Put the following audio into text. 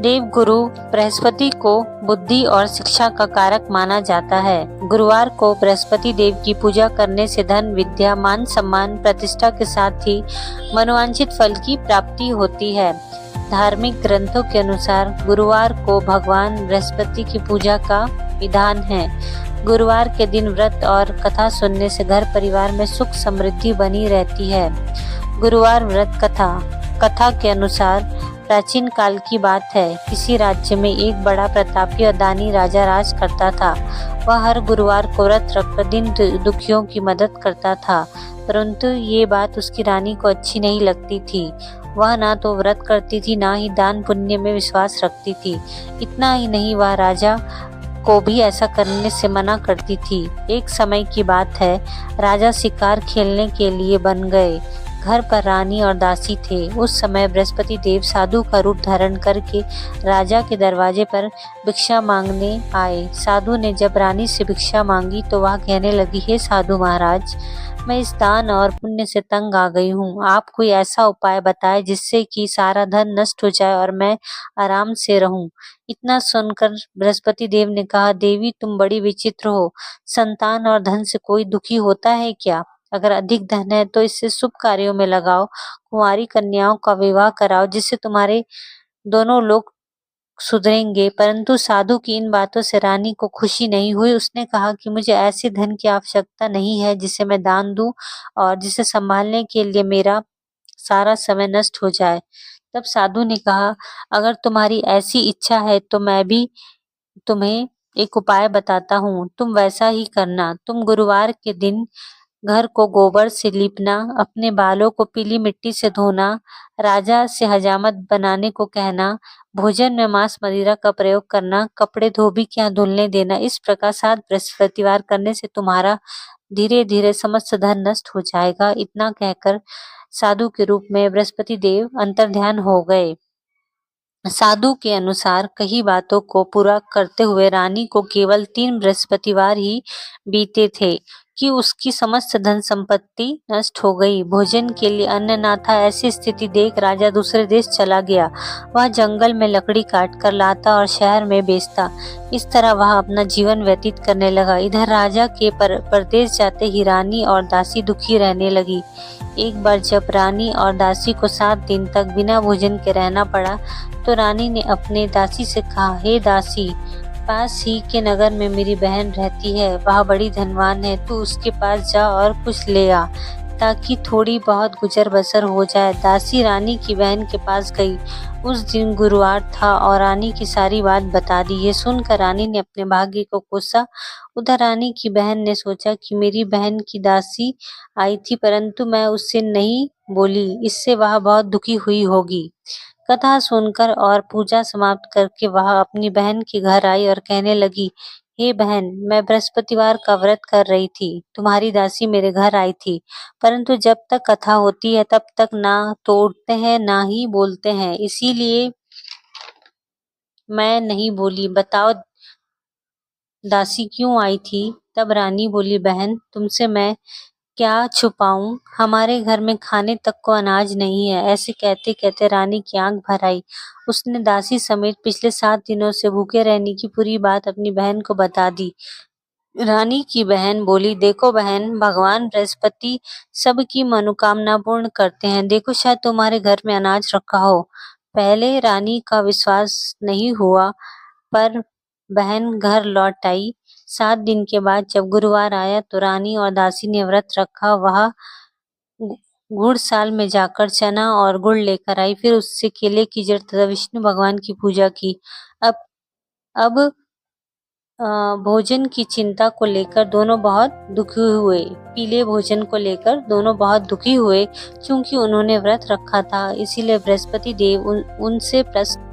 देवगुरु बृहस्पति को बुद्धि और शिक्षा का कारक माना जाता है। गुरुवार को बृहस्पति देव की पूजा करने से धन, विद्या, मान सम्मान, प्रतिष्ठा के साथ ही मनोवांछित फल की प्राप्ति होती है। धार्मिक ग्रंथों के अनुसार गुरुवार को भगवान बृहस्पति की पूजा का विधान है। गुरुवार के दिन व्रत और कथा सुनने से घर परिवार में सुख समृद्धि बनी रहती है। गुरुवार व्रत कथा के अनुसार प्राचीन काल की बात है। किसी राज्य में एक बड़ा प्रतापी और दानी राजा राज करता था। वह हर गुरुवार को व्रत रखकर दीन दुखियों की मदद करता था, परंतु ये बात उसकी रानी को अच्छी नहीं लगती थी। वह ना तो व्रत करती थी, ना ही दान पुण्य में विश्वास रखती थी। इतना ही नहीं, वह राजा को भी ऐसा करने से मना करती थी। एक समय की बात है, राजा शिकार खेलने के लिए बन गए। घर पर रानी और दासी थे। उस समय बृहस्पति देव साधु का रूप धारण करके राजा के दरवाजे पर भिक्षा मांगने आए। साधु ने जब रानी से भिक्षा मांगी तो वह कहने लगी, हे साधु महाराज, मैं इस दान और पुण्य से तंग आ गई हूँ। आप कोई ऐसा उपाय बताएं जिससे कि सारा धन नष्ट हो जाए और मैं आराम से रहूं। इतना सुनकर बृहस्पति देव ने कहा, देवी तुम बड़ी विचित्र हो। संतान और धन से कोई दुखी होता है क्या? अगर अधिक धन है तो इससे शुभ कार्यों में लगाओ, कुंवारी कन्याओं का विवाह कराओ, जिससे तुम्हारे दोनों लोग सुधरेंगे। परंतु साधु की इन बातों से रानी को खुशी नहीं हुई। उसने कहा कि मुझे ऐसे धन की आवश्यकता नहीं है जिसे मैं दान दूं और जिसे संभालने के लिए मेरा सारा समय नष्ट हो जाए। तब साधु ने कहा, अगर तुम्हारी ऐसी इच्छा है तो मैं भी तुम्हें एक उपाय बताता हूँ, तुम वैसा ही करना। तुम गुरुवार के दिन घर को गोबर से लीपना, अपने बालों को पीली मिट्टी से धोना, राजा से हजामत बनाने को कहना, भोजन में मांस मदिरा का प्रयोग करना, कपड़े धोबी के यहाँ धुलने देना। इस प्रकार 7 बृहस्पतिवार करने से तुम्हारा धीरे धीरे समस्त धन नष्ट हो जाएगा। इतना कहकर साधु के रूप में बृहस्पति देव अंतर्ध्यान हो गए। साधु के अनुसार कई बातों को पूरा करते हुए रानी को केवल 3 बृहस्पतिवार ही बीते थे कि उसकी समस्त धन संपत्ति नष्ट हो गई। भोजन के लिए अन्न न था। ऐसी स्थिति देख राजा दूसरे देश चला गया। वह जंगल में लकड़ी काट कर लाता और शहर में बेचता। इस तरह वह अपना जीवन व्यतीत करने लगा। इधर राजा के परदेश जाते ही रानी और दासी दुखी रहने लगी। एक बार जब रानी और दासी को 7 दिन तक बिना भोजन के रहना पड़ा तो रानी ने अपने दासी से कहा, हे दासी, पास ही के नगर में मेरी बहन रहती है, वह बड़ी धनवान है, तू उसके पास जा और कुछ ले आ ताकि थोड़ी बहुत गुजर बसर हो जाए। दासी रानी की बहन के पास गई। उस दिन गुरुवार था और रानी की सारी बात बता दी। ये सुनकर रानी ने अपने भाग्य को कोसा। उधर रानी की बहन ने सोचा कि मेरी बहन की दासी आई थी, परंतु मैं उससे नहीं बोली, इससे वह बहुत दुखी हुई होगी। कथा सुनकर और पूजा समाप्त करके वह अपनी बहन के घर आई और कहने लगी, हे बहन, मैं बृहस्पतिवार का व्रत कर रही थी। तुम्हारी दासी मेरे घर आई थी, परंतु जब तक कथा होती है तब तक ना तो उठते हैं ना ही बोलते हैं, इसीलिए मैं नहीं बोली। बताओ दासी क्यों आई थी? तब रानी बोली, बहन, तुमसे मैं क्या छुपाऊं, हमारे घर में खाने तक को अनाज नहीं है। ऐसे कहते कहते रानी की आंख भर आई। उसने दासी समेत पिछले 7 दिनों से भूखे रहने की पूरी बात अपनी बहन को बता दी। रानी की बहन बोली, देखो बहन, भगवान बृहस्पति सबकी मनोकामना पूर्ण करते हैं। देखो, शायद तुम्हारे घर में अनाज रखा हो। पहले रानी का विश्वास नहीं हुआ, पर बहन घर लौट आई। 7 दिन के बाद जब गुरुवार आया तो रानी और दासी ने व्रत रखा। वह गुड़साल में जाकर चना और गुड़ लेकर आई, फिर उससे केले की जड़ तथा विष्णु भगवान की पूजा की। अब भोजन की चिंता को लेकर दोनों बहुत दुखी हुए। पीले भोजन को लेकर दोनों बहुत दुखी हुए। क्योंकि उन्होंने व्रत रखा था, इसीलिए बृहस्पति देव उनसे प्रसन्न